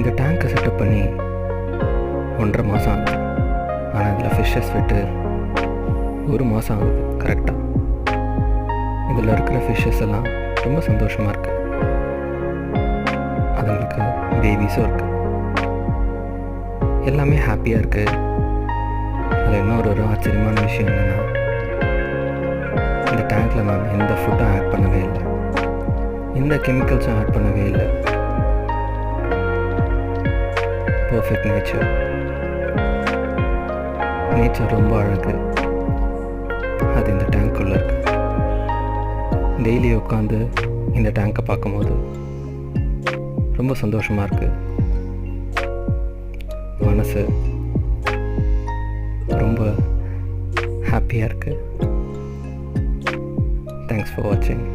இந்த டேங்கை செட்டப் பண்ணி 1.5 மாதம் ஆகுது. ஆனால் இதில் ஃபிஷ்ஷஸ் விட்டு 1 மாதம் ஆகுது கரெக்டாக. இதில் இருக்கிற ஃபிஷ்ஷஸ் எல்லாம் ரொம்ப சந்தோஷமாக இருக்குது. அதுங்களுக்கு பேபிஸும் இருக்குது. எல்லாமே ஹாப்பியாக இருக்குது. அதில் இன்னொரு ஆச்சரியமான விஷயம் என்னென்னா, இந்த டேங்க்கில் நான் எந்த ஃபுட்டும் ஆட் பண்ணவே இல்லை, எந்த கெமிக்கல்ஸும் ஆட் பண்ணவே இல்லை. பர்ஃபெக்ட் நேச்சர் ரொம்ப அழகு. அது இந்த டேங்க்குள்ளே இருக்குது. டெய்லி உட்காந்து இந்த டேங்கை பார்க்கும்போது ரொம்ப சந்தோஷமாக இருக்குது. மனசு ரொம்ப ஹாப்பியாக இருக்குது. தேங்க்ஸ் ஃபார் வாட்சிங்.